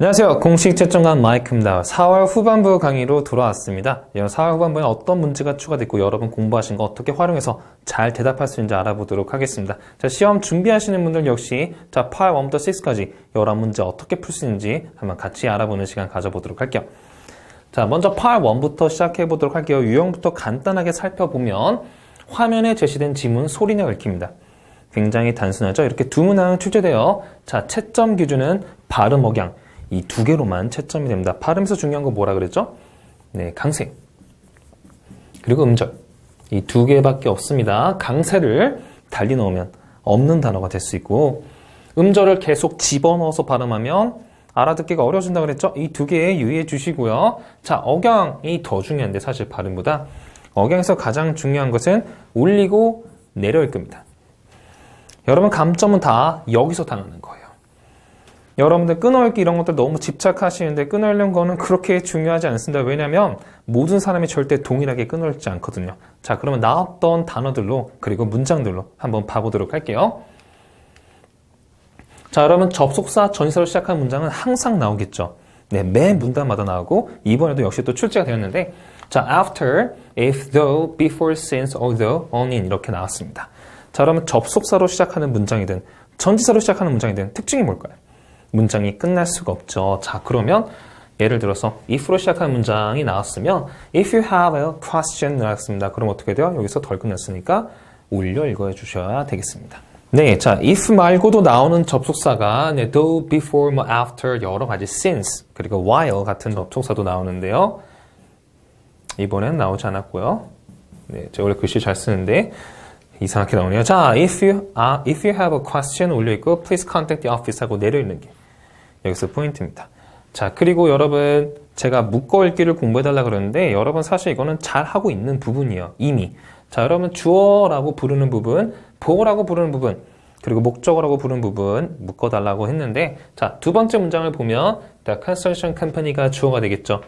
안녕하세요. 공식 채점관 마이크입니다. 4월 후반부 강의로 돌아왔습니다. 4월 후반부에 어떤 문제가 추가됐고 여러분 공부하신 거 어떻게 활용해서 잘 대답할 수 있는지 알아보도록 하겠습니다. 자, 시험 준비하시는 분들 역시 자, Part 1부터 6까지 여러 문제 어떻게 풀 수 있는지 한번 같이 알아보는 시간 가져보도록 할게요. 자, 먼저 Part 1부터 시작해 보도록 할게요. 유형부터 간단하게 살펴보면 화면에 제시된 지문 소리내어 읽기입니다. 굉장히 단순하죠. 이렇게 두 문항 출제되어 자, 채점 기준은 발음 억양 이 두 개로만 채점이 됩니다. 발음에서 중요한 거 뭐라 그랬죠? 네, 강세 그리고 음절 이 두 개밖에 없습니다. 강세를 달리 넣으면 없는 단어가 될 수 있고 음절을 계속 집어넣어서 발음하면 알아듣기가 어려워진다 그랬죠? 이 두 개에 유의해 주시고요. 자, 억양이 더 중요한데 사실 발음보다 억양에서 가장 중요한 것은 올리고 내려 읽기입니다. 여러분 감점은 다 여기서 당하는 거예요. 여러분들 끊어읽기 이런 것들 너무 집착하시는데 끊어읽는 거는 그렇게 중요하지 않습니다. 왜냐하면 모든 사람이 절대 동일하게 끊어읽지 않거든요. 자, 그러면 나왔던 단어들로 그리고 문장들로 한번 봐보도록 할게요. 자, 여러분 접속사 전치사로 시작한 문장은 항상 나오겠죠. 네, 매 문단마다 나오고 이번에도 역시 또 출제가 되었는데 자, after, if, though, before, since, although, only 이렇게 나왔습니다. 자, 그러면 접속사로 시작하는 문장이든 전치사로 시작하는 문장이든 특징이 뭘까요? 문장이 끝날 수가 없죠. 자, 그러면 예를 들어서 if로 시작하는 문장이 나왔으면 if you have a question 나왔습니다. 그럼 어떻게 돼요? 여기서 덜 끝났으니까 올려 읽어 주셔야 되겠습니다. 네, 자, if 말고도 나오는 접속사가 네, though, before, 뭐 after 여러 가지 since 그리고 while 같은 접속사도 나오는데요. 이번엔 나오지 않았고요. 네, 제가 원래 글씨 잘 쓰는데 이상하게 나오네요. 자, if you have a question 올려있고 please contact the office 하고 내려있는 게 여기서 포인트입니다. 자, 그리고 여러분 제가 묶어 읽기를 공부해달라 그러는데 여러분 사실 이거는 잘 하고 있는 부분이에요. 이미. 자, 여러분 주어라고 부르는 부분, 보어라고 부르는 부분, 그리고 목적어라고 부르는 부분 묶어달라고 했는데 자, 두 번째 문장을 보면 the construction company가 주어가 되겠죠.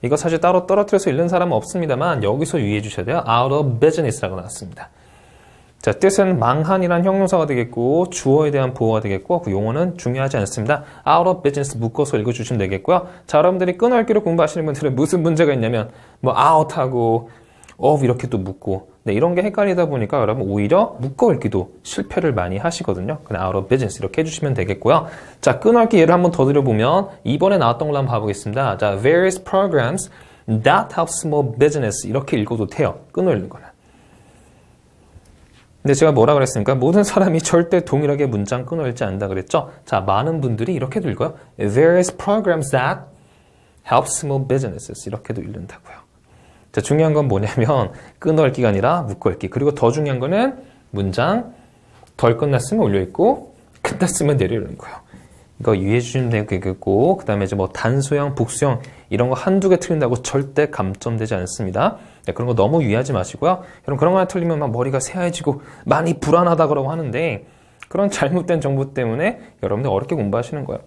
이거 사실 따로 떨어뜨려서 읽는 사람은 없습니다만 여기서 유의해 주셔야 돼요. out of business라고 나왔습니다. 자, 뜻은 망한이란 형용사가 되겠고 주어에 대한 보어가 되겠고 그 용어는 중요하지 않습니다. out of business 묶어서 읽어주시면 되겠고요. 자, 여러분들이 끊어읽기를 공부하시는 분들은 무슨 문제가 있냐면 뭐 out하고 of 이렇게 또 묶고 네, 이런 게 헷갈리다 보니까 여러분 오히려 묶어읽기도 실패를 많이 하시거든요. 그냥 out of business 이렇게 해주시면 되겠고요. 자, 끊어읽기 예를 한번 더 드려보면 이번에 나왔던 걸로 한번 봐보겠습니다. 자, various programs that help small business 이렇게 읽어도 돼요. 끊어읽는 거는. 근데 제가 뭐라 그랬습니까? 모든 사람이 절대 동일하게 문장 끊어읽지 않는다 그랬죠? 자, 많은 분들이 이렇게도 읽어요. Various programs that help small businesses 이렇게도 읽는다고요. 자, 중요한 건 뭐냐면 끊어읽기가 아니라 묶어읽기. 그리고 더 중요한 거는 문장 덜 끝났으면 올려있고 끝났으면 내려읽는 거예요. 이거 유의해 주시면 되겠고 그 다음에 이제 뭐 단수형, 복수형 이런 거 한두 개 틀린다고 절대 감점되지 않습니다. 네, 그런 거 너무 유의하지 마시고요. 여러분 그런 거 하나 틀리면 막 머리가 새하얘지고 많이 불안하다 그러고 하는데 그런 잘못된 정보 때문에 여러분들 어렵게 공부하시는 거예요.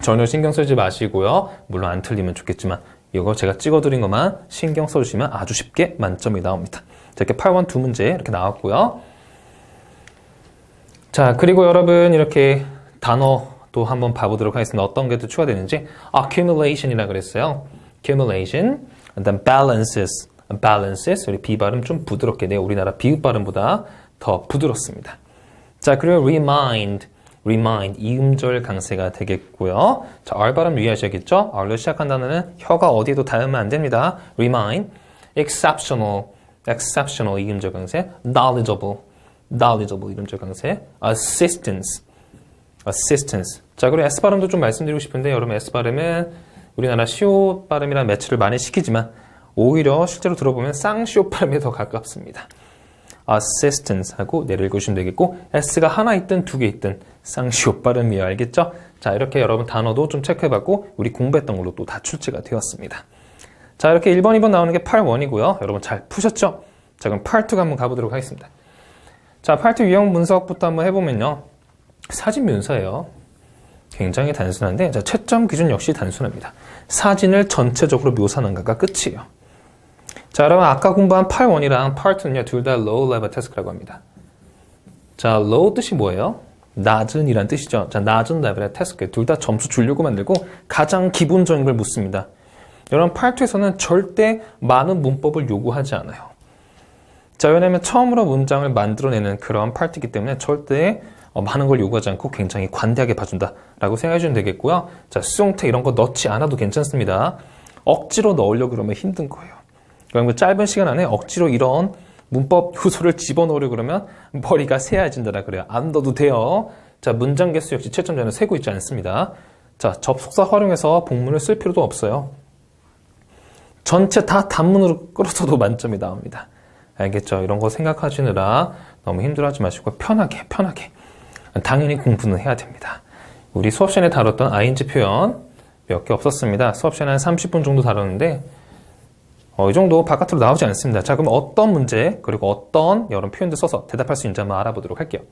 전혀 신경 쓰지 마시고요. 물론 안 틀리면 좋겠지만 이거 제가 찍어드린 것만 신경 써주시면 아주 쉽게 만점이 나옵니다. 자, 이렇게 8번 두 문제 이렇게 나왔고요. 자, 그리고 여러분 이렇게 단어 또 한번 봐보도록 하겠습니다. 어떤 게 또 추가되는지 accumulation이라 그랬어요. accumulation, and then balances, 우리 B 발음 좀 부드럽게 내요. 우리나라 비읍 발음보다 더 부드럽습니다. 자, 그리고 remind 이 음절 강세가 되겠고요. 자, R 발음 유의하셔야겠죠? R로 시작한 단어는 혀가 어디에도 닿으면 안 됩니다. remind, exceptional 이 음절 강세, knowledgeable 이 음절 강세, assistance. 자, 그리고 S 발음도 좀 말씀드리고 싶은데 여러분 S 발음은 우리나라 시옷 발음이랑 매치를 많이 시키지만 오히려 실제로 들어보면 쌍시옷 발음에 더 가깝습니다. assistance 하고 내려 읽으시면 되겠고 S가 하나 있든 두 개 있든 쌍시옷 발음이에요. 알겠죠? 자, 이렇게 여러분 단어도 좀 체크해봤고 우리 공부했던 걸로 또 다 출제가 되었습니다. 자, 이렇게 1번, 2번 나오는 게 8원이고요. 여러분 잘 푸셨죠? 자, 그럼 8.2가 한번 가보도록 하겠습니다. 자, 8.2 유형 분석부터 한번 해보면요. 사진 묘사예요. 굉장히 단순한데 자, 채점 기준 역시 단순합니다. 사진을 전체적으로 묘사하는 거가 끝이에요. 자, 여러분 아까 공부한 8.1이랑 Part 2는요. 둘 다 low level task라고 합니다. 자, low 뜻이 뭐예요? 낮은 이란 뜻이죠. 자, 낮은 레벨의 태스크. 둘 다 점수 주려고 만들고 가장 기본적인 걸 묻습니다. 여러분, 파트 2에서는 절대 많은 문법을 요구하지 않아요. 자, 왜냐면 처음으로 문장을 만들어내는 그런 파트이기 때문에 절대 많은 걸 요구하지 않고 굉장히 관대하게 봐준다라고 생각해 주면 되겠고요. 자, 수용태 이런 거 넣지 않아도 괜찮습니다. 억지로 넣으려고 그러면 힘든 거예요. 그럼 그 짧은 시간 안에 억지로 이런 문법 요소를 집어넣으려고 그러면 머리가 새야진다라 그래요. 안 넣어도 돼요. 자, 문장 개수 역시 채점자는 세고 있지 않습니다. 자, 접속사 활용해서 복문을 쓸 필요도 없어요. 전체 다 단문으로 끌어서도 만점이 나옵니다. 알겠죠? 이런 거 생각하시느라 너무 힘들어하지 마시고 편하게. 당연히 공부는 해야 됩니다. 우리 수업 시간에 다뤘던 ing 표현 몇 개 없었습니다. 수업 시간에 한 30분 정도 다뤘는데 이 정도 바깥으로 나오지 않습니다. 자, 그럼 어떤 문제 그리고 어떤 여러 표현들 써서 대답할 수 있는지 한번 알아보도록 할게요.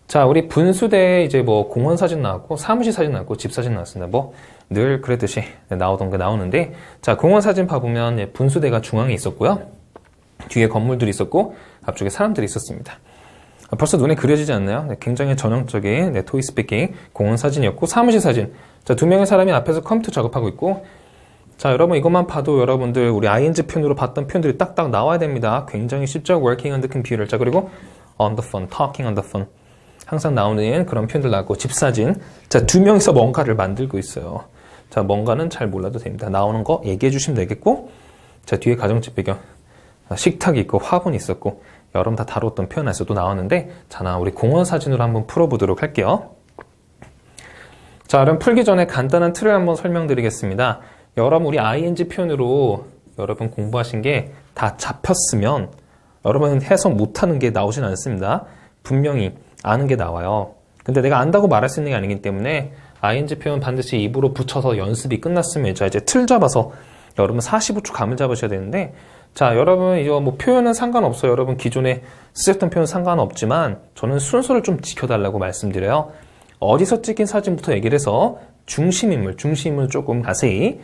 자, 우리 분수대에 이제 뭐 공원 사진 나왔고 사무실 사진 나왔고 집 사진 나왔습니다. 뭐 늘 그랬듯이 나오던 게 나오는데, 자, 공원 사진 봐보면 분수대가 중앙에 있었고요. 뒤에 건물들이 있었고 앞쪽에 사람들이 있었습니다. 벌써 눈에 그려지지 않나요? 네, 굉장히 전형적인 토이 스피킹 공원 사진이었고, 사무실 사진. 자, 두 명의 사람이 앞에서 컴퓨터 작업하고 있고, 자, 여러분 이것만 봐도 여러분들 우리 ing 표현으로 봤던 표현들이 딱딱 나와야 됩니다. 굉장히 쉽죠? working on the computer. 자, 그리고 on the phone, talking on the phone. 항상 나오는 그런 표현들 나왔고, 집 사진. 자, 두 명이서 뭔가를 만들고 있어요. 자, 뭔가는 잘 몰라도 됩니다. 나오는 거 얘기해 주시면 되겠고, 자, 뒤에 가정집 배경. 식탁이 있고 화분이 있었고 여러분 다 다뤘던 표현에서도 나왔는데, 자, 우리 공원 사진으로 한번 풀어보도록 할게요. 자, 그럼 풀기 전에 간단한 틀을 한번 설명드리겠습니다. 여러분 우리 ing 표현으로 여러분 공부하신 게 다 잡혔으면 여러분 해석 못하는 게 나오진 않습니다. 분명히 아는 게 나와요. 근데 내가 안다고 말할 수 있는 게 아니기 때문에 ing 표현 반드시 입으로 붙여서 연습이 끝났으면 자, 이제 틀 잡아서 여러분 45초 감을 잡으셔야 되는데, 자, 여러분 이거 뭐 표현은 상관없어요. 여러분 기존에 쓰셨던 표현 상관없지만 저는 순서를 좀 지켜달라고 말씀드려요. 어디서 찍힌 사진부터 얘기를 해서 중심인물 조금 자세히,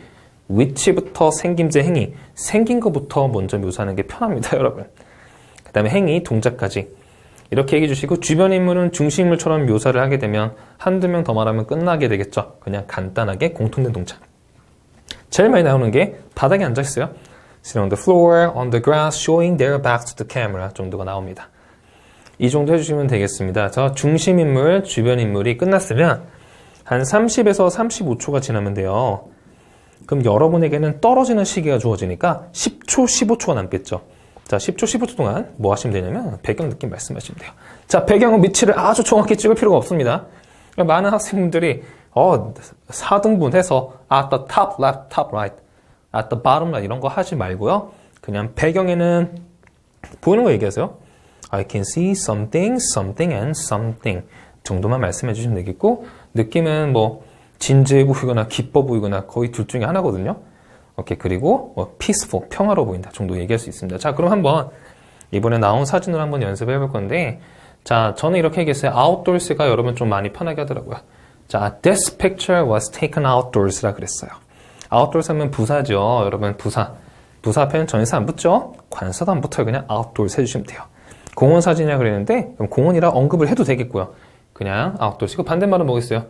위치부터 생김새, 행위, 생긴 것부터 먼저 묘사하는 게 편합니다, 여러분. 그 다음에 행위, 동작까지 이렇게 얘기해 주시고, 주변 인물은 중심인물처럼 묘사를 하게 되면 한두 명 더 말하면 끝나게 되겠죠. 그냥 간단하게 공통된 동작. 제일 많이 나오는 게 바닥에 앉아있어요. Sit on the floor, on the grass, showing their backs to the camera 정도가 나옵니다. 이 정도 해주시면 되겠습니다. 자, 중심인물, 주변인물이 끝났으면 한 30에서 35초가 지나면 돼요. 그럼 여러분에게는 떨어지는 시기가 주어지니까 10초, 15초가 남겠죠. 자, 10초, 15초 동안 뭐 하시면 되냐면 배경 느낌 말씀하시면 돼요. 자, 배경은 위치를 아주 정확히 찍을 필요가 없습니다. 많은 학생분들이 4등분 해서 at the top left, top right, at the bottom right 이런 거 하지 말고요. 그냥 배경에는 보이는 거 얘기하세요. I can see something, something and something 정도만 말씀해 주시면 되겠고, 느낌은 뭐 진지해 보이거나 기뻐 보이거나 거의 둘 중에 하나거든요. 오케이, 그리고 peaceful, 평화로워 보인다 정도 얘기할 수 있습니다. 자, 그럼 한번 이번에 나온 사진으로 한번 연습해 볼 건데, 자, 저는 이렇게 얘기했어요. outdoors가 여러분 좀 많이 편하게 하더라고요. 자, this picture was taken outdoors라 그랬어요. outdoors 하면 부사죠. 여러분 부사 앞에는 전치사 안 붙죠? 관사도 안 붙어요. 그냥 outdoors 해주시면 돼요. 공원 사진이라 그랬는데 그럼 공원이라 언급을 해도 되겠고요. 그냥 outdoors. 이거 반대말은 뭐겠어요?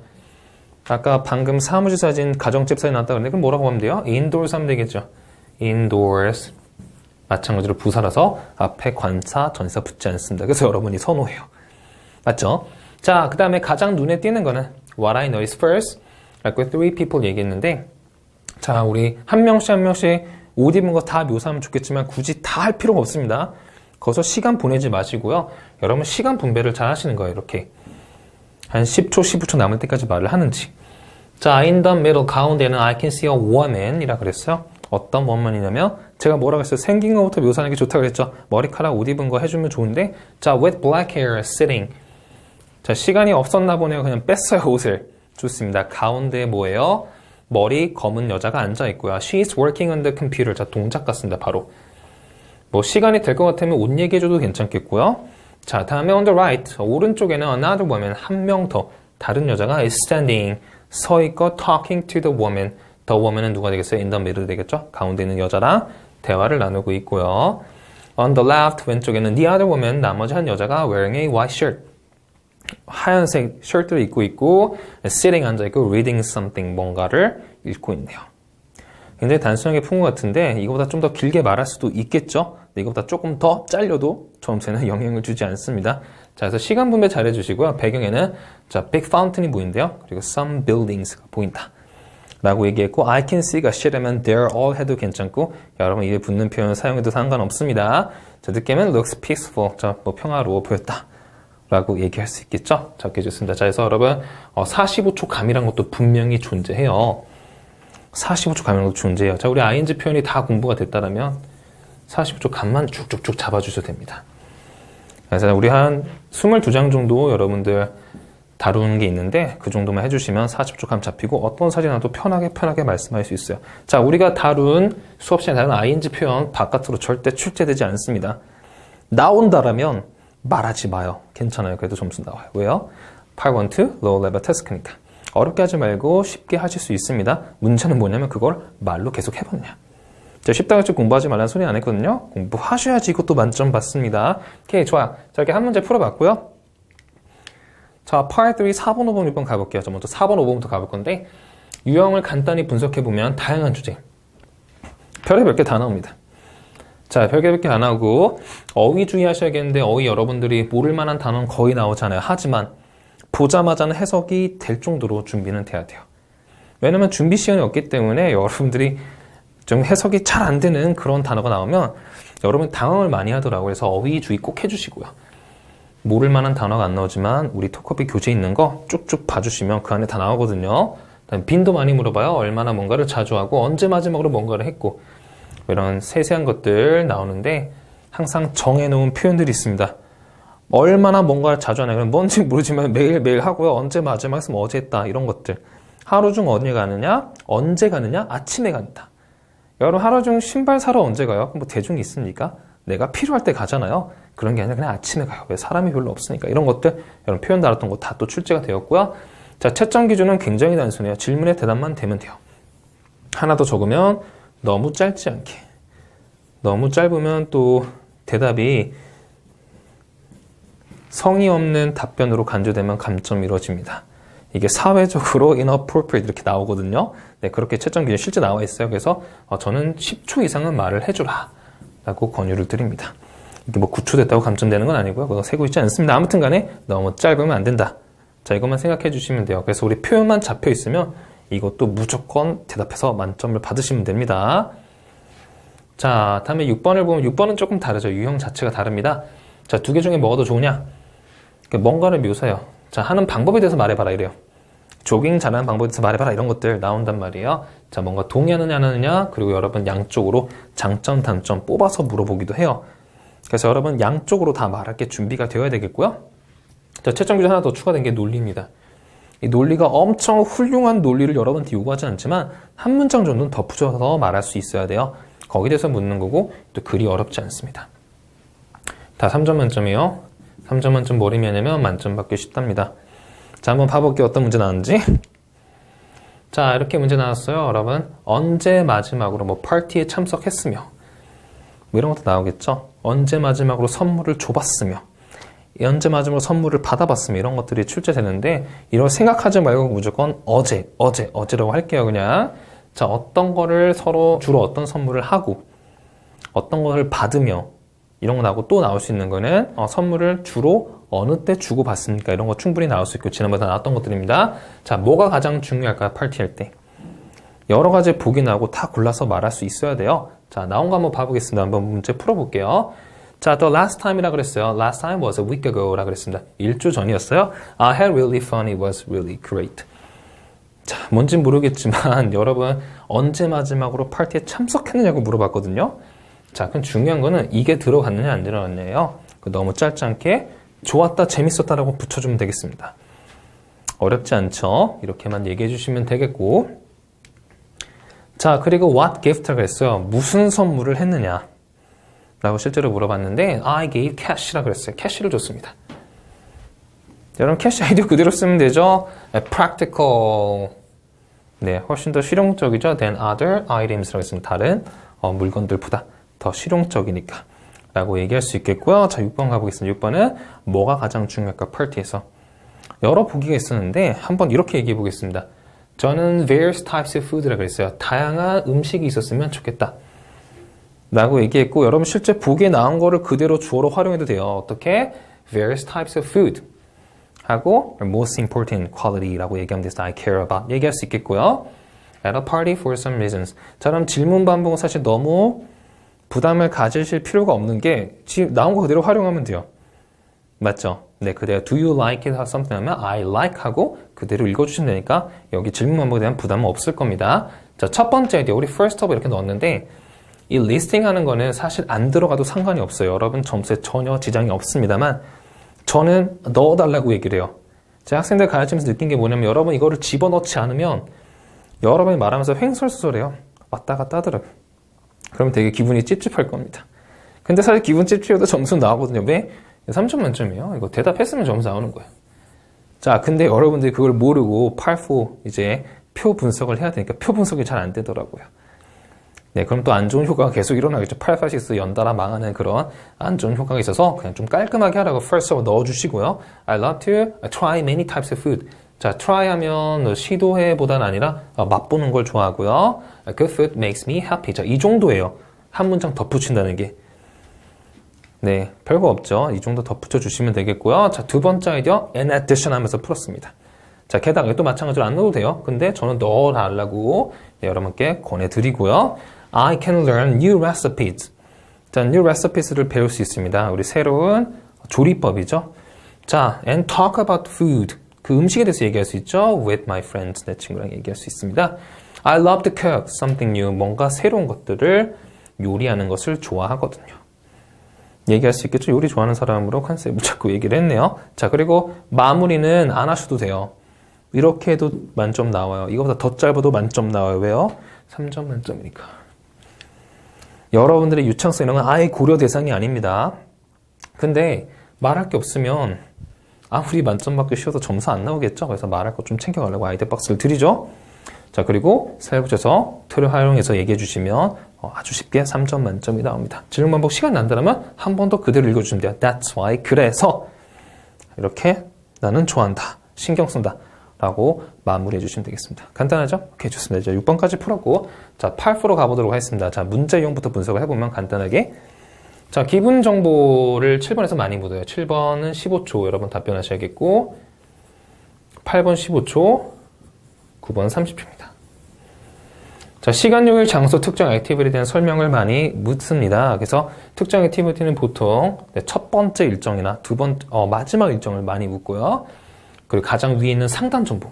아까 방금 사무실 사진, 가정집 사진 나왔다 그랬는데 그럼 뭐라고 하면 돼요? indoors 하면 되겠죠. indoors. 마찬가지로 부사라서 앞에 관사, 전치사 붙지 않습니다. 그래서 여러분이 선호해요. 맞죠? 자, 그 다음에 가장 눈에 띄는 거는 What I noticed first 라고 three people 얘기했는데, 자, 우리 한 명씩 옷 입은 거 다 묘사하면 좋겠지만 굳이 다 할 필요가 없습니다. 거기서 시간 보내지 마시고요. 여러분 시간 분배를 잘 하시는 거예요. 이렇게 한 10초, 15초 남을 때까지 말을 하는지. 자, in the middle, 가운데는 I can see a woman 이라 그랬어요. 어떤 woman이냐면 제가 뭐라고 했어요? 생긴 것부터 묘사하는 게 좋다고 그랬죠. 머리카락, 옷 입은 거 해주면 좋은데, 자, with black hair sitting. 자, 시간이 없었나 보네요. 그냥 뺐어요, 옷을. 좋습니다. 가운데 뭐예요? 머리 검은 여자가 앉아있고요. She's working on the computer. 자, 동작 같습니다. 바로. 뭐 시간이 될 것 같으면 옷 얘기해줘도 괜찮겠고요. 자, 다음에 on the right. 오른쪽에는 another woman. 한 명 더. 다른 여자가 is standing. 서있고 talking to the woman. The woman은 누가 되겠어요? in the middle 되겠죠? 가운데 있는 여자랑 대화를 나누고 있고요. On the left. 왼쪽에는 the other woman. 나머지 한 여자가 wearing a white shirt. 하얀색 셔츠를 입고 있고 sitting 앉아있고 reading something 뭔가를 읽고 있네요. 굉장히 단순하게 푼 것 같은데 이거보다 좀 더 길게 말할 수도 있겠죠. 근데 이거보다 조금 더 잘려도 점수에는 영향을 주지 않습니다. 자, 그래서 시간 분배 잘 해주시고요. 배경에는 자, big fountain이 보이는데요. 그리고 some buildings가 보인다. 라고 얘기했고 I can see가 싫으면 they're all 해도 괜찮고 여러분 입에 붙는 표현 사용해도 상관없습니다. 자, 느낌은 looks peaceful. 자, 뭐 평화로워 보였다. 라고 얘기할 수 있겠죠? 적게 해줬습니다. 자, 그래서 여러분 45초 감이란 것도 분명히 존재해요. 45초 감이란 것도 존재해요. 자, 우리 ing 표현이 다 공부가 됐다면 45초 감만 쭉쭉쭉 잡아주셔도 됩니다. 그래서 우리 한 22장 정도 여러분들 다루는 게 있는데 그 정도만 해주시면 40초 감 잡히고 어떤 사진 하나도 편하게 말씀할 수 있어요. 자, 우리가 다룬 수업 시간에 다룬 ing 표현 바깥으로 절대 출제되지 않습니다. 나온다라면 말하지 마요. 괜찮아요. 그래도 점수 나와요. 왜요? Part 1, 2, low level task니까. 어렵게 하지 말고 쉽게 하실 수 있습니다. 문제는 뭐냐면 그걸 말로 계속 해보느냐. 자, 쉽다고 해서 공부하지 말라는 소리 안 했거든요. 공부하셔야지 이것도 만점 받습니다. 오케이, 좋아요. 자, 이렇게 한 문제 풀어봤고요. 자, Part 3 4번, 5번, 6번 가볼게요. 자, 먼저 4번, 5번부터 가볼 건데 유형을 간단히 분석해보면 다양한 주제. 별의별 게 다 나옵니다. 자, 별의별 게 다 나오고 어휘 주의하셔야겠는데 어휘 여러분들이 모를 만한 단어는 거의 나오잖아요. 하지만 보자마자는 해석이 될 정도로 준비는 돼야 돼요. 왜냐면 준비 시간이 없기 때문에 여러분들이 좀 해석이 잘 안 되는 그런 단어가 나오면 여러분 당황을 많이 하더라고요. 그래서 어휘 주의 꼭 해주시고요. 모를 만한 단어가 안 나오지만 우리 토크업이 교재에 있는 거 쭉쭉 봐주시면 그 안에 다 나오거든요. 빈도 많이 물어봐요. 얼마나 뭔가를 자주 하고 언제 마지막으로 뭔가를 했고 이런 세세한 것들 나오는데 항상 정해놓은 표현들이 있습니다. 얼마나 뭔가를 자주 하냐. 그럼 뭔지 모르지만 매일매일 하고요. 언제 마지막 했으면 어제 했다. 이런 것들. 하루 중 어디 가느냐? 언제 가느냐? 아침에 간다. 여러분 하루 중 신발 사러 언제 가요? 뭐 대중이 있습니까? 내가 필요할 때 가잖아요. 그런 게 아니라 그냥 아침에 가요. 왜? 사람이 별로 없으니까. 이런 것들 여러분 표현 달았던 거 다 또 출제가 되었고요. 자, 채점 기준은 굉장히 단순해요. 질문에 대답만 되면 돼요. 하나 더 적으면 너무 짧지 않게. 너무 짧으면 또 대답이 성의 없는 답변으로 간주되면 감점이 이루어집니다. 이게 사회적으로 inappropriate 이렇게 나오거든요. 네, 그렇게 채점 기준 실제 나와 있어요. 그래서 저는 10초 이상은 말을 해주라 라고 권유를 드립니다. 이게 뭐 9초 됐다고 감점되는 건 아니고요. 그거 세고 있지 않습니다. 아무튼 간에 너무 짧으면 안 된다. 자, 이것만 생각해 주시면 돼요. 그래서 우리 표현만 잡혀 있으면 이것도 무조건 대답해서 만점을 받으시면 됩니다. 자, 다음에 6번을 보면 6번은 조금 다르죠. 유형 자체가 다릅니다. 자, 두 개 중에 뭐가 더 좋으냐? 뭔가를 묘사해요. 자, 하는 방법에 대해서 말해봐라 이래요. 조깅 잘하는 방법에 대해서 말해봐라 이런 것들 나온단 말이에요. 자, 뭔가 동의하느냐 안 하느냐, 그리고 여러분 양쪽으로 장점 단점 뽑아서 물어보기도 해요. 그래서 여러분 양쪽으로 다 말할 게 준비가 되어야 되겠고요. 자, 채점 기준 하나 더 추가된 게 논리입니다. 이 논리가 엄청 훌륭한 논리를 여러분한테 요구하지 않지만 한 문장 정도는 덧붙여서 말할 수 있어야 돼요. 거기에 대해서 묻는 거고 또 글이 어렵지 않습니다. 다 3점 만점이에요. 3점 만점 머리면이면 만점 받기 쉽답니다. 자, 한번 봐볼게요. 어떤 문제 나왔는지. 자, 이렇게 문제 나왔어요. 여러분 언제 마지막으로 뭐 파티에 참석했으며 뭐 이런 것도 나오겠죠. 언제 마지막으로 선물을 줘봤으며 언제 마지막으로 선물을 받아봤으며 이런 것들이 출제되는데 이런 생각하지 말고 무조건 어제라고 할게요. 그냥. 자, 어떤 거를 서로 주로 어떤 선물을 하고 어떤 거를 받으며 이런 거 나오고 또 나올 수 있는 거는 선물을 주로 어느 때 주고 받습니까? 이런 거 충분히 나올 수 있고 지난번에 나왔던 것들입니다. 자, 뭐가 가장 중요할까요? 파티할 때. 여러 가지 보기 나오고 다 골라서 말할 수 있어야 돼요. 자, 나온 거 한번 봐보겠습니다. 한번 문제 풀어볼게요. 자, the last time이라 그랬어요. last time was a week ago라 그랬습니다. 1주 전이었어요. I had really fun. It was really great. 자, 뭔진 모르겠지만 여러분 언제 마지막으로 파티에 참석했느냐고 물어봤거든요. 자, 그럼 중요한 거는 이게 들어갔느냐 안 들어갔느냐예요. 너무 짧지 않게 좋았다, 재밌었다라고 붙여주면 되겠습니다. 어렵지 않죠? 이렇게만 얘기해 주시면 되겠고. 자, 그리고 what gift라고 했어요. 무슨 선물을 했느냐 라고 실제로 물어봤는데 I gave cash라고 그랬어요. 캐시를 줬습니다. 여러분 캐시 아이디어 그대로 쓰면 되죠. practical. 네, 훨씬 더 실용적이죠. than other items라고 했습니다. 다른 물건들보다 더 실용적이니까 라고 얘기할 수 있겠고요. 자, 6번 가보겠습니다. 6번은 뭐가 가장 중요할까? 파티에서. 여러 보기가 있었는데 한번 이렇게 얘기해 보겠습니다. 저는 various types of food라고 그랬어요. 다양한 음식이 있었으면 좋겠다. 라고 얘기했고 여러분 실제 보기에 나온 거를 그대로 주어로 활용해도 돼요. 어떻게? various types of food 하고 most important quality라고 얘기하면 돼서 I care about 얘기할 수 있겠고요. At a party for some reasons. 자, 그럼 질문 반복은 사실 너무 부담을 가지실 필요가 없는 게 지금 나온 거 그대로 활용하면 돼요. 맞죠? 네, 그대로 do you like it something 하면 I like 하고 그대로 읽어주시면 되니까 여기 질문 반복에 대한 부담은 없을 겁니다. 자, 첫 번째 아이디어 우리 first of 이렇게 넣었는데 이 리스팅 하는 거는 사실 안 들어가도 상관이 없어요. 여러분 점수에 전혀 지장이 없습니다만 저는 넣어달라고 얘기를 해요. 제 학생들 가르치면서 느낀 게 뭐냐면 여러분 이거를 집어넣지 않으면 여러분이 말하면서 횡설수설해요. 왔다 갔다 하더라고요. 그러면 되게 기분이 찝찝할 겁니다. 근데 사실 기분 찝찝해도 점수 나오거든요. 왜? 3점 만점이에요. 이거 대답했으면 점수 나오는 거예요. 자, 근데 여러분들이 그걸 모르고 8, 4 이제 표 분석을 해야 되니까 표 분석이 잘 안 되더라고요. 네, 그럼 또 안 좋은 효과가 계속 일어나겠죠. 8, 5, 6 연달아 망하는 그런 안 좋은 효과가 있어서 그냥 좀 깔끔하게 하라고 first of 넣어주시고요. I love to try many types of food. 자, try 하면 시도해보다는 아니라 맛보는 걸 좋아하고요. Good food makes me happy. 자, 이 정도예요. 한 문장 덧붙인다는 게. 네, 별거 없죠. 이 정도 덧붙여주시면 되겠고요. 자, 두 번째 아이디어 in addition 하면서 풀었습니다. 자, 게다가 또 마찬가지로 안 넣어도 돼요. 근데 저는 넣어달라고 네, 여러분께 권해드리고요. I can learn new recipes. 자, new recipes를 배울 수 있습니다. 우리 새로운 조리법이죠. 자, and talk about food. 그 음식에 대해서 얘기할 수 있죠. With my friends. 내 친구랑 얘기할 수 있습니다. I love to cook something new. 뭔가 새로운 것들을 요리하는 것을 좋아하거든요. 얘기할 수 있겠죠. 요리 좋아하는 사람으로 컨셉을 자꾸 얘기를 했네요. 자, 그리고 마무리는 안 하셔도 돼요. 이렇게 해도 만점 나와요. 이거보다 더 짧아도 만점 나와요. 왜요? 3점 만점이니까. 여러분들의 유창성 이런 건 아예 고려 대상이 아닙니다. 근데 말할 게 없으면 아무리 만점 받기 쉬워도 점수 안 나오겠죠. 그래서 말할 거 좀 챙겨가려고 아이디어 박스를 드리죠. 자, 그리고 셀붙여서 툴을 활용해서 얘기해 주시면 아주 쉽게 3점 만점이 나옵니다. 질문 반복 시간 난다면 한 번 더 그대로 읽어주시면 돼요. That's why. 그래서 이렇게 나는 좋아한다. 신경 쓴다. 라고 마무리해 주시면 되겠습니다. 간단하죠? 오케이, 좋습니다. 이제 6번까지 풀었고, 자, 8%로 가보도록 하겠습니다. 자, 문제 유형부터 분석을 해보면 간단하게. 자, 기본 정보를 7번에서 많이 묻어요. 7번은 15초. 여러분 답변하셔야겠고, 8번 15초, 9번 30초입니다. 자, 시간, 요일, 장소, 특정 액티비티에 대한 설명을 많이 묻습니다. 그래서 특정 액티비티는 보통 첫 번째 일정이나 마지막 일정을 많이 묻고요. 그리고 가장 위에 있는 상단 정보,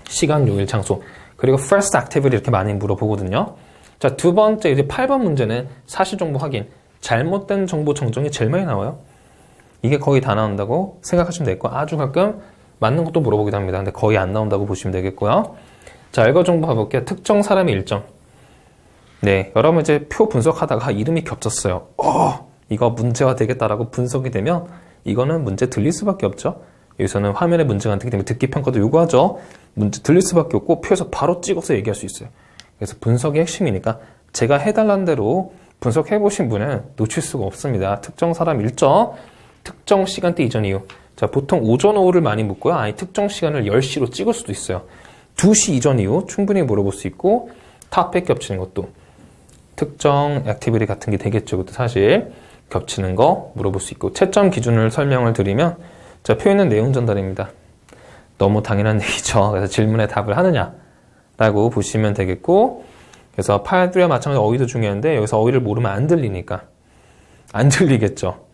시간, 요일, 장소, 그리고 first activity 이렇게 많이 물어보거든요. 자, 두 번째 이제 8번 문제는 사실 정보 확인, 잘못된 정보 정정이 제일 많이 나와요. 이게 거의 다 나온다고 생각하시면 되겠고, 아주 가끔 맞는 것도 물어보기도 합니다. 근데 거의 안 나온다고 보시면 되겠고요. 자, 일거 정보 가볼게요. 특정 사람의 일정. 네, 여러분 이제 표 분석하다가 이름이 겹쳤어요. 이거 문제화 되겠다라고 분석이 되면 이거는 문제 들릴 수밖에 없죠. 여기서는 화면에 문제가 안 뜨기 때문에 듣기 평가도 요구하죠. 문제 들릴 수밖에 없고 표에서 바로 찍어서 얘기할 수 있어요. 그래서 분석이 핵심이니까 제가 해달라는 대로 분석해보신 분은 놓칠 수가 없습니다. 특정 사람 일정, 특정 시간대 이전 이후. 자, 보통 오전, 오후를 많이 묻고요. 아니, 특정 시간을 10시로 찍을 수도 있어요. 2시 이전 이후 충분히 물어볼 수 있고, 탑백 겹치는 것도 특정 액티비티 같은 게 되겠죠. 그것도 사실 겹치는 거 물어볼 수 있고, 채점 기준을 설명을 드리면, 자, 표현은 내용 전달입니다. 너무 당연한 얘기죠. 그래서 질문에 답을 하느냐라고 보시면 되겠고, 그래서 8들과 마찬가지로 어휘도 중요한데 여기서 어휘를 모르면 안 들리니까 안 들리겠죠.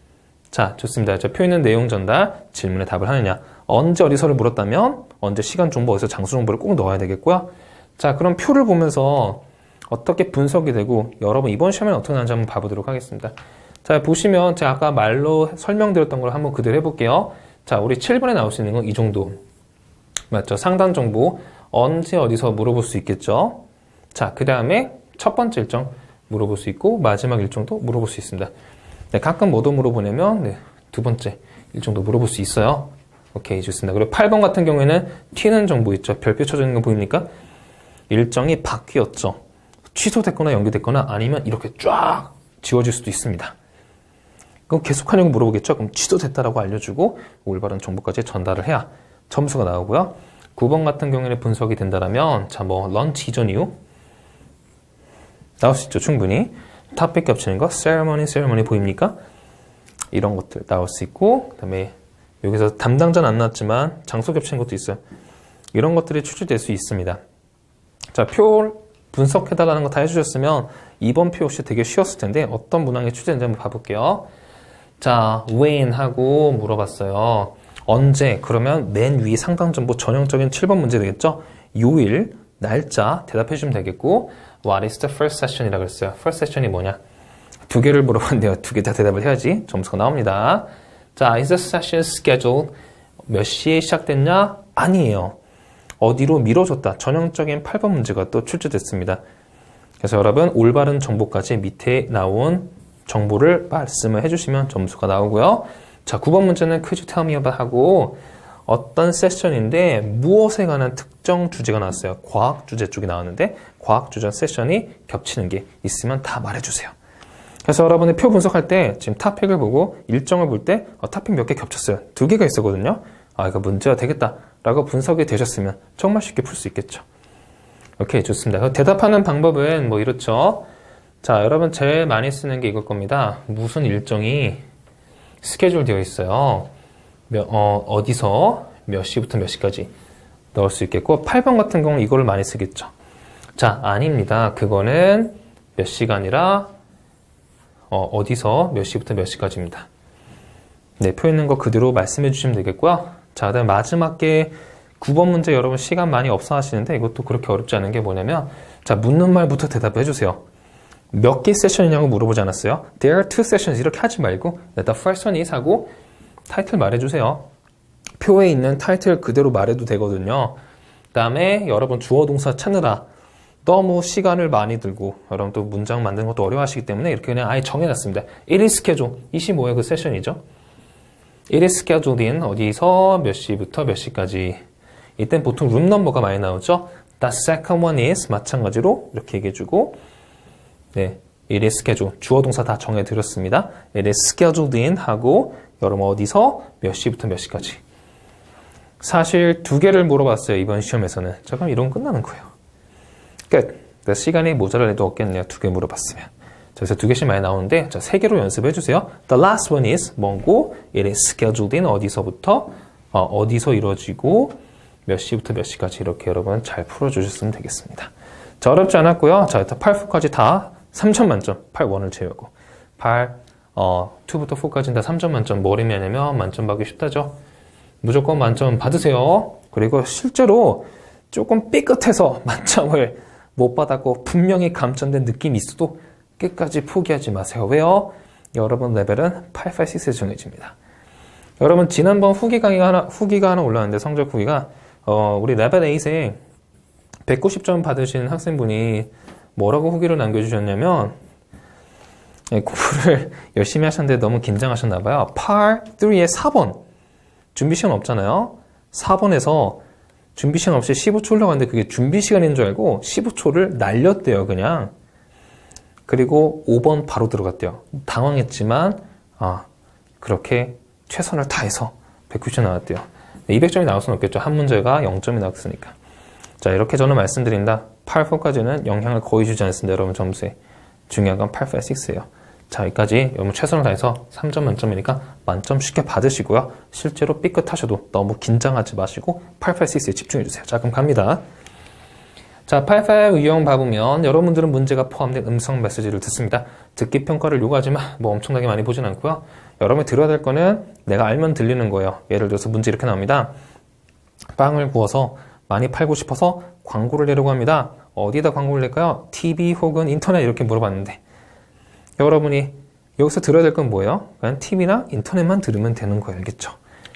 자, 좋습니다. 자, 표현은 내용 전달, 질문에 답을 하느냐. 언제 어디서를 물었다면 언제 시간 정보, 어디서 장소 정보를 꼭 넣어야 되겠고요. 자, 그럼 표를 보면서 어떻게 분석이 되고 여러분 이번 시험에는 어떻게 나는지 한번 봐보도록 하겠습니다. 자, 보시면 제가 아까 말로 설명드렸던 걸 한번 그대로 해볼게요. 자, 우리 7번에 나올 수 있는 건 이 정도. 맞죠? 상단 정보, 언제 어디서 물어볼 수 있겠죠? 자, 그 다음에 첫 번째 일정 물어볼 수 있고 마지막 일정도 물어볼 수 있습니다. 네, 가끔 뭐도 물어보냐면 네, 두 번째 일정도 물어볼 수 있어요. 오케이, 좋습니다. 그리고 8번 같은 경우에는 튀는 정보 있죠. 별표 쳐져 있는 거 보입니까? 일정이 바뀌었죠. 취소됐거나 연기됐거나 아니면 이렇게 쫙 지워질 수도 있습니다. 그럼 계속하냐고 물어보겠죠. 그럼 취소됐다라고 알려주고 올바른 정보까지 전달을 해야 점수가 나오고요. 9번 같은 경우에는 분석이 된다라면 자, 뭐 런치 이전 이후 나올 수 있죠. 충분히. 토픽 겹치는 거, 세레머니 보입니까? 이런 것들 나올 수 있고, 그 다음에 여기서 담당자는 안 나왔지만 장소 겹치는 것도 있어요. 이런 것들이 출제될 수 있습니다. 자, 표 분석해달라는 거 다 해주셨으면 이번 표 역시 되게 쉬웠을 텐데 어떤 문항이 출제되는지 한번 봐볼게요. 자, when 하고 물어봤어요. 언제? 그러면 맨 위 상당 정보 전형적인 7번 문제 되겠죠? 요일, 날짜 대답해주면 되겠고, What is the first session이라고 했어요. first session이 뭐냐? 두 개를 물어봤는데요. 두 개 다 대답을 해야지 점수가 나옵니다. 자, is the session scheduled? 몇 시에 시작됐냐? 아니에요. 어디로 미뤄졌다. 전형적인 8번 문제가 또 출제됐습니다. 그래서 여러분 올바른 정보까지 밑에 나온 정보를 말씀을 해주시면 점수가 나오고요. 자, 9번 문제는 Could you tell me about 하고 어떤 세션인데 무엇에 관한 특정 주제가 나왔어요. 과학 주제 쪽이 나왔는데 과학 주제 세션이 겹치는 게 있으면 다 말해주세요. 그래서 여러분이 표 분석할 때 지금 탑픽을 보고 일정을 볼 때 탑픽 몇 개 겹쳤어요. 2개가 있었거든요. 아, 이거 문제가 되겠다 라고 분석이 되셨으면 정말 쉽게 풀 수 있겠죠. 오케이, 좋습니다. 대답하는 방법은 뭐 이렇죠. 자, 여러분 제일 많이 쓰는 게 이걸 겁니다. 무슨 일정이 스케줄 되어 있어요. 어디서 몇 시부터 몇 시까지 넣을 수 있겠고 8번 같은 경우는 이거를 많이 쓰겠죠. 자, 아닙니다. 그거는 몇 시가 아니라 어디서 몇 시부터 몇 시까지입니다. 네, 표 있는 거 그대로 말씀해 주시면 되겠고요. 자, 그다음 마지막 게 9번 문제 여러분 시간 많이 없어 하시는데 이것도 그렇게 어렵지 않은 게 뭐냐면 자, 묻는 말부터 대답해 주세요. 몇 개 세션이냐고 물어보지 않았어요? There are 2 sessions 이렇게 하지 말고 The first one is 하고 타이틀 말해주세요. 표에 있는 타이틀 그대로 말해도 되거든요. 그 다음에 여러분 주어 동사 찾느라 너무 시간을 많이 들고 여러분 또 문장 만드는 것도 어려워하시기 때문에 이렇게 그냥 아예 정해놨습니다. It is scheduled. 25의 그 세션이죠. It is scheduled in 어디서 몇 시부터 몇 시까지. 이땐 보통 룸 넘버가 많이 나오죠. The second one is 마찬가지로 이렇게 얘기해주고 네, it is scheduled. 주어 동사 다 정해드렸습니다. It is scheduled in 하고 여러분 어디서 몇 시부터 몇 시까지. 사실 2개를 물어봤어요. 이번 시험에서는. 자, 그럼 이런 건 끝나는 거예요. 끝. 시간이 모자랄 애도 없겠네요. 2개 물어봤으면. 자, 그래서 2개씩 많이 나오는데 자, 3개로 연습해 주세요. The last one is 뭐고 it is scheduled in 어디서부터 어디서 이루어지고 몇 시부터 몇 시까지 이렇게 여러분 잘 풀어주셨으면 되겠습니다. 자, 어렵지 않았고요. 자, 8부까지 다 3점 만점. 8원을 채우고 2부터 4까지는 다 3점 만점. 뭘 의미하냐면 만점 받기 쉽다죠. 무조건 만점 받으세요. 그리고 실제로 조금 삐끗해서 만점을 못 받았고 분명히 감점된 느낌이 있어도 끝까지 포기하지 마세요. 왜요? 여러분 레벨은 856에 정해집니다. 여러분 지난번 후기가 하나 올라왔는데 성적 후기가 우리 레벨 8에 190점 받으신 학생분이 뭐라고 후기를 남겨주셨냐면 공부를 열심히 하셨는데 너무 긴장하셨나봐요. Part 3의 4번 준비시간 없잖아요. 4번에서 준비시간 없이 15초 올라갔는데 그게 준비시간인 줄 알고 15초를 날렸대요. 그냥. 그리고 5번 바로 들어갔대요. 당황했지만 그렇게 최선을 다해서 190점 나왔대요. 200점이 나올 수는 없겠죠. 한 문제가 0점이 나왔으니까. 자, 이렇게 저는 말씀드린다. 8, 4까지는 영향을 거의 주지 않습니다. 여러분 점수에. 중요한 건 8, 5, 6예요. 자, 여기까지 여러분 최선을 다해서 3점 만점이니까 만점 쉽게 받으시고요. 실제로 삐끗하셔도 너무 긴장하지 마시고 8, 5, 6에 집중해주세요. 자, 그럼 갑니다. 자, 8, 5 유형 봐보면 여러분들은 문제가 포함된 음성 메시지를 듣습니다. 듣기 평가를 요구하지만 뭐 엄청나게 많이 보진 않고요. 여러분이 들어야 될 거는 내가 알면 들리는 거예요. 예를 들어서 문제 이렇게 나옵니다. 빵을 구워서 많이 팔고 싶어서 광고를 내려고 합니다. 어디다 광고를 낼까요? TV 혹은 인터넷 이렇게 물어봤는데 여러분이 여기서 들어야 될 건 뭐예요? 그냥 TV나 인터넷만 들으면 되는 거예요. 알겠죠?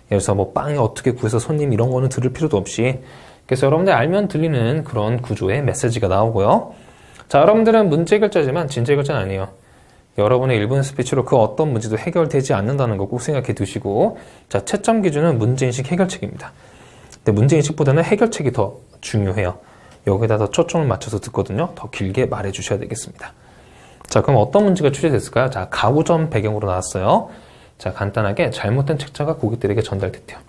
그래서 뭐 빵이 어떻게 구해서 손님 이런 거는 들을 필요도 없이 그래서 여러분들 알면 들리는 그런 구조의 메시지가 나오고요. 자, 여러분들은 문제 해결자지만 진짜 해결자는 아니에요. 여러분의 1분 스피치로 그 어떤 문제도 해결되지 않는다는 거 꼭 생각해 두시고 자, 채점 기준은 문제인식 해결책입니다. 근데 문제인식보다는 해결책이 더 중요해요. 여기다 더 초점을 맞춰서 듣거든요. 더 길게 말해 주셔야 되겠습니다. 자, 그럼 어떤 문제가 출제됐을까요? 자, 가구점 배경으로 나왔어요. 자, 간단하게 잘못된 책자가 고객들에게 전달됐대요.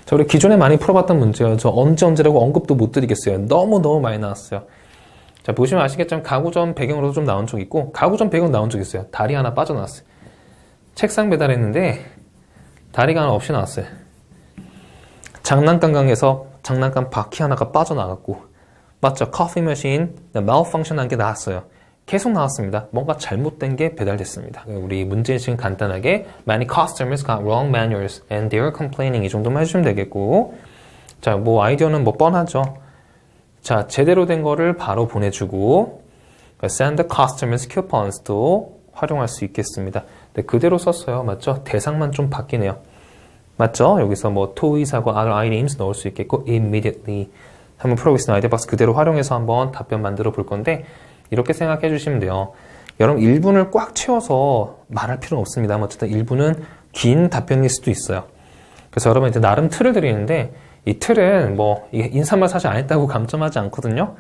자, 자, 우리 기존에 많이 풀어봤던 문제요. 저 언제라고 언급도 못 드리겠어요. 너무 많이 나왔어요. 자, 보시면 아시겠지만 가구점 배경으로도 좀 나온 적 있고 가구점 배경 나온 적 있어요. 다리 하나 빠져나왔어요. 책상 배달했는데 다리가 하나 없이 나왔어요. 장난감 가게에서 장난감 바퀴 하나가 빠져나갔고 맞죠? 커피 머신 malfunction 한 게 나왔어요. 계속 나왔습니다. 뭔가 잘못된 게 배달됐습니다. 우리 문제의식은 간단하게 Many customers got wrong manuals and they are complaining 이 정도만 해주시면 되겠고 자, 뭐 아이디어는 뭐 뻔하죠. 자, 제대로 된 거를 바로 보내주고 send the customers coupons도 활용할 수 있겠습니다. 네, 그대로 썼어요. 맞죠? 대상만 좀 바뀌네요. 맞죠? 여기서 뭐 toys하고 other items 넣을 수 있겠고 immediately 한번 풀어보겠습니다. 아이디어 박스 그대로 활용해서 한번 답변 만들어 볼 건데 이렇게 생각해 주시면 돼요. 여러분 1분을 꽉 채워서 말할 필요는 없습니다. 어쨌든 1분은 긴 답변일 수도 있어요. 그래서 여러분 이제 나름 틀을 드리는데 이 틀은 뭐 이게 인사말 사실 안 했다고 감점하지 않거든요.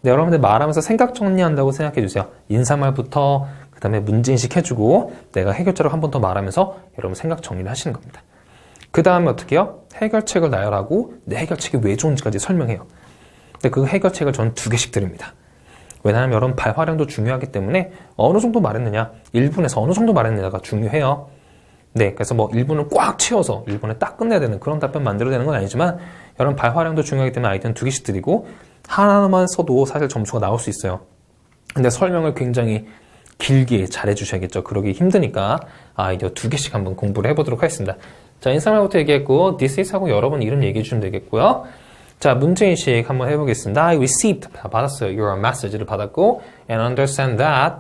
근데 여러분들 말하면서 생각 정리한다고 생각해 주세요. 인사말부터 그 다음에 문제인식 해주고 내가 해결자로 한 번 더 말하면서 여러분 생각 정리를 하시는 겁니다. 그 다음에 어떻게 해요? 해결책을 나열하고 내 해결책이 왜 좋은지까지 설명해요. 근데 그 해결책을 저는 2개씩 드립니다. 왜냐하면 여러분 발화량도 중요하기 때문에 어느 정도 말했느냐 1분에서 어느 정도 말했느냐가 중요해요. 네, 그래서 뭐 1분을 꽉 채워서 1분에 딱 끝내야 되는 그런 답변 만들어내는 건 아니지만 여러분 발화량도 중요하기 때문에 아이디어는 2개씩 드리고 하나만 써도 사실 점수가 나올 수 있어요. 근데 설명을 굉장히 길게 잘 해주셔야겠죠. 그러기 힘드니까 아이디어 2개씩 한번 공부를 해보도록 하겠습니다. 자, 인사말부터 얘기했고 this is 하고 여러분 이름 얘기해 주시면 되겠고요. 자, 문제인식 한번 해보겠습니다. I received, 받았어요. Your message를 받았고 and understand that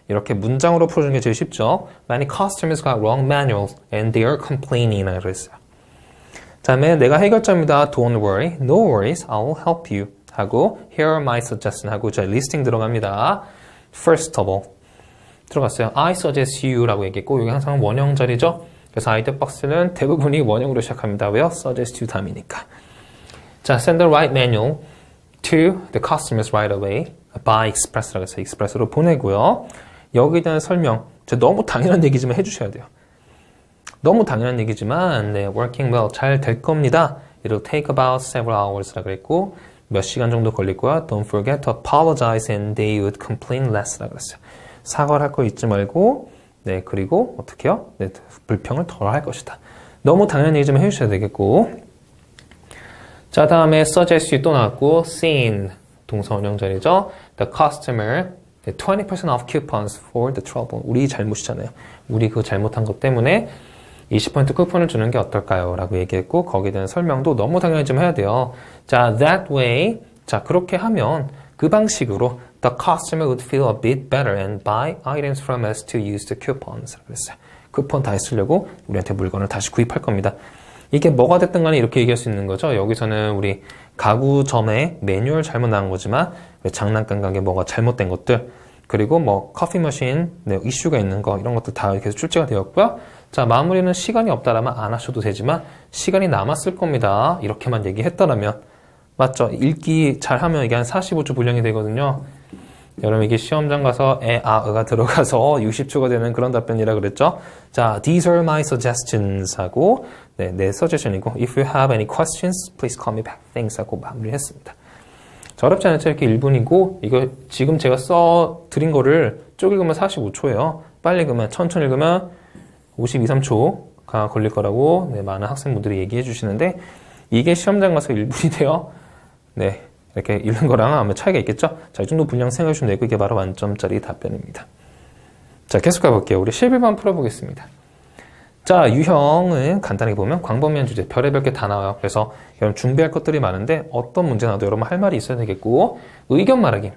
이렇게 문장으로 풀어주는 게 제일 쉽죠. Many customers got wrong manuals and they are complaining 그랬어요. 다음에 내가 해결자입니다. Don't worry, no worries, I'll help you 하고 Here are my suggestions 하고 자, 리스팅 들어갑니다. First of all 들어갔어요. I suggest you라고 얘기했고 여기 항상 원형 자리죠. 그래서 아이디어 박스는 대부분이 원형으로 시작합니다. 왜요? suggest you 다음이니까. 자, send the right manual to the customers right away by express라고 해서 express로 보내고요. 여기에 대한 설명, 너무 당연한 얘기지만 해주셔야 돼요. 너무 당연한 얘기지만 네, working well, 잘 될 겁니다. It'll take about several hours라고 그랬고 몇 시간 정도 걸릴 거야. Don't forget to apologize and they would complain less라고 그랬어요. 사과를 할 거 잊지 말고 네, 그리고 어떻게 해요? 네, 불평을 덜 할 것이다. 너무 당연한 얘기 좀 해주셔야 되겠고 자, 다음에 suggest you 또 나왔고 seen 동사 원형 자리죠. The customer 20% off coupons for the trouble. 우리 잘못이잖아요. 우리 그 잘못한 것 때문에 20% 쿠폰을 주는 게 어떨까요? 라고 얘기했고 거기에 대한 설명도 너무 당연히 좀 해야 돼요. 자, that way 자, 그렇게 하면 그 방식으로 the customer would feel a bit better and buy items from us to use the coupons. 그랬어요. 쿠폰 다 쓰려고 우리한테 물건을 다시 구입할 겁니다. 이게 뭐가 됐든 간에 이렇게 얘기할 수 있는 거죠. 여기서는 우리 가구점에 매뉴얼 잘못 나온 거지만 장난감 가게 뭐가 잘못된 것들 그리고 뭐 커피 머신 네, 이슈가 있는 거 이런 것들 다 계속 출제가 되었고요. 자, 마무리는 시간이 없다라면 안 하셔도 되지만 시간이 남았을 겁니다. 이렇게만 얘기했더라면 맞죠? 읽기 잘하면 이게 한 45초 분량이 되거든요. 여러분 이게 시험장 가서 으가 들어가서 60초가 되는 그런 답변이라 그랬죠. 자, these are my suggestions 하고 네, 내 suggestion이고 if you have any questions, please call me back. Thanks 하고 마무리했습니다. 자, 어렵지 않죠? 이렇게 1분이고 이거 지금 제가 드린 거를 쭉 읽으면 45초예요. 빨리 읽으면 천천히 읽으면 52, 3초가 걸릴 거라고 네, 많은 학생분들이 얘기해 주시는데 이게 시험장 가서 1분이 돼요. 네. 이렇게 읽는 거랑 아마 차이가 있겠죠? 자, 이 정도 분량 생각해 주시면 되고 이게 바로 만점짜리 답변입니다. 자, 계속 가볼게요. 우리 11번 풀어보겠습니다. 자, 유형은 간단하게 보면 광범위한 주제, 별의별 게 다 나와요. 그래서 여러분 준비할 것들이 많은데 어떤 문제 나도 여러분 할 말이 있어야 되겠고 의견 말하기.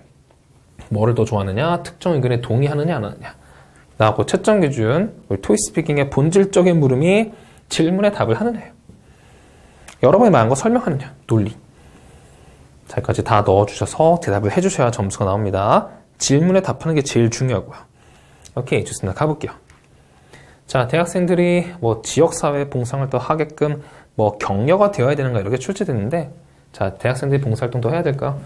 뭐를 더 좋아하느냐, 특정 의견에 동의하느냐 안 하느냐. 나하고 채점 기준, 우리 토이스피킹의 본질적인 물음이 질문에 답을 하느냐예요. 여러분이 말한 거 설명하느냐, 논리. 자, 여기까지 다 넣어주셔서 대답을 해주셔야 점수가 나옵니다. 질문에 답하는 게 제일 중요하고요. 오케이, 좋습니다. 가볼게요. 자, 대학생들이 뭐 지역사회 봉사활동 하게끔 뭐 격려가 되어야 되는가 이렇게 출제됐는데 자, 대학생들이 봉사활동도 해야 될까요?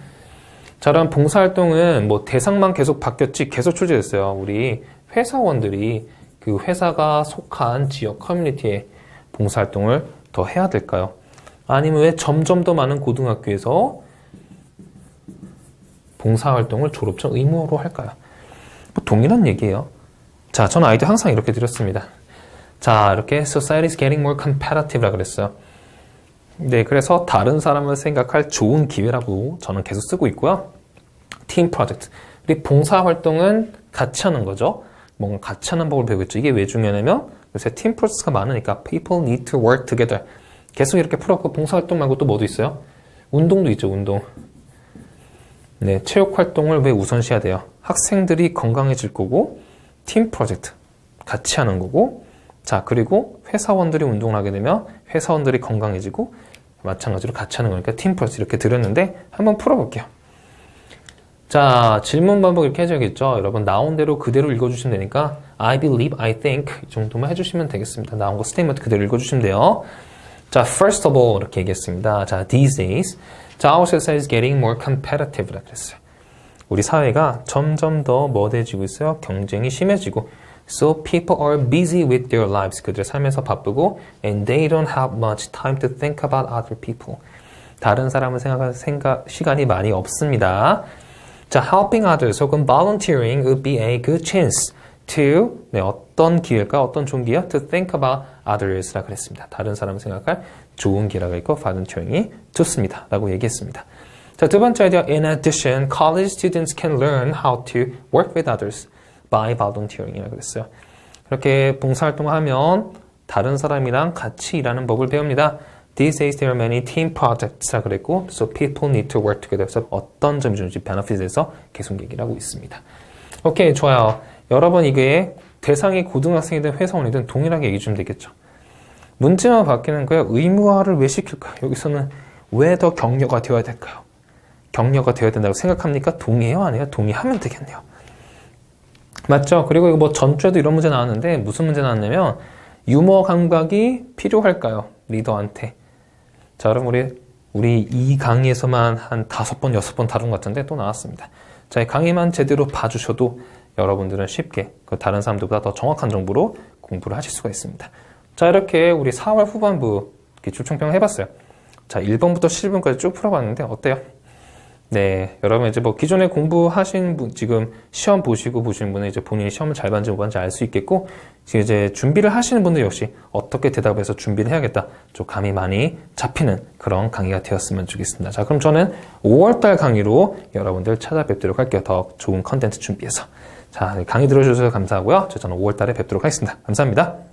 자, 그럼 봉사활동은 뭐 대상만 계속 바뀌었지 계속 출제됐어요. 우리 회사원들이 그 회사가 속한 지역 커뮤니티에 봉사활동을 더 해야 될까요? 아니면 왜 점점 더 많은 고등학교에서 봉사활동을 졸업전 의무로 할까요? 뭐 동일한 얘기예요. 자, 저는 아이디어 항상 이렇게 드렸습니다. 자, 이렇게 society is getting more competitive라 그랬어요. 네, 그래서 다른 사람을 생각할 좋은 기회라고 저는 계속 쓰고 있고요. 팀 프로젝트. 우리 봉사활동은 같이 하는 거죠. 뭔가 같이 하는 법을 배우겠죠. 이게 왜 중요하냐면 요새 팀 프로젝트가 많으니까 people need to work together. 계속 이렇게 풀었고 봉사활동 말고 또 뭐도 있어요? 운동도 있죠, 운동. 네, 체육활동을 왜 우선시해야 돼요? 학생들이 건강해질 거고 팀 프로젝트 같이 하는 거고 자, 그리고 회사원들이 운동을 하게 되면 회사원들이 건강해지고 마찬가지로 같이 하는 거니까 팀 프로젝트 이렇게 드렸는데 한번 풀어볼게요. 자, 질문 반복 이렇게 해줘야겠죠. 여러분 나온 대로 그대로 읽어주시면 되니까 I believe, I think 이 정도만 해주시면 되겠습니다. 나온 거 스테이트먼트 그대로 읽어주시면 돼요. 자, first of all 이렇게 얘기했습니다. 자, these days 자, our society is getting more competitive라 그랬어요. 우리 사회가 점점 더 뭐돼지고 있어요? 경쟁이 심해지고 So people are busy with their lives. 그들의 삶에서 바쁘고 and they don't have much time to think about other people. 다른 사람을 생각할 시간이 많이 없습니다. 자, helping others 혹은 volunteering would be a good chance to 네, 어떤 기회일까? 어떤 좋은 기회야? To think about others라 그랬습니다. 다른 사람을 생각할 좋은 기회라고 했고 volunteering이 좋습니다. 라고 얘기했습니다. 자, 두 번째 아이디어 In addition, college students can learn how to work with others by volunteering이라고 그랬어요. 이렇게 봉사활동을 하면 다른 사람이랑 같이 일하는 법을 배웁니다. These days there are many team projects라 그랬고 So people need to work together. 그래서 어떤 점이 좋은지 benefits에서 계속 얘기를 하고 있습니다. 오케이, 좋아요. 여러분 이게 대상이 고등학생이든 회사원이든 동일하게 얘기해 주면 되겠죠. 문제만 바뀌는 거예요. 의무화를 왜 시킬까요? 여기서는 왜 더 격려가 되어야 될까요? 격려가 되어야 된다고 생각합니까? 동의해요? 안 해요? 동의하면 되겠네요. 맞죠? 그리고 이거 뭐 전주에도 이런 문제 나왔는데 무슨 문제 나왔냐면 유머 감각이 필요할까요? 리더한테. 자, 여러분 우리 이 강의에서만 한 5번, 6번 다룬 것 같은데 또 나왔습니다. 자, 이 강의만 제대로 봐주셔도 여러분들은 쉽게 그 다른 사람들보다 더 정확한 정보로 공부를 하실 수가 있습니다. 자, 이렇게 우리 4월 후반부 기출총평을 해봤어요. 자, 1번부터 11번까지 쭉 풀어봤는데 어때요? 네, 여러분 이제 뭐 기존에 공부하신 분, 지금 시험 보시고 보시는 분은 이제 본인이 시험을 잘 봤는지 못 봤는지 알 수 있겠고, 지금 이제 준비를 하시는 분들 역시 어떻게 대답해서 준비를 해야겠다, 좀 감이 많이 잡히는 그런 강의가 되었으면 좋겠습니다. 자, 그럼 저는 5월달 강의로 여러분들 찾아뵙도록 할게요. 더 좋은 컨텐츠 준비해서. 자, 강의 들어주셔서 감사하고요. 저는 5월달에 뵙도록 하겠습니다. 감사합니다.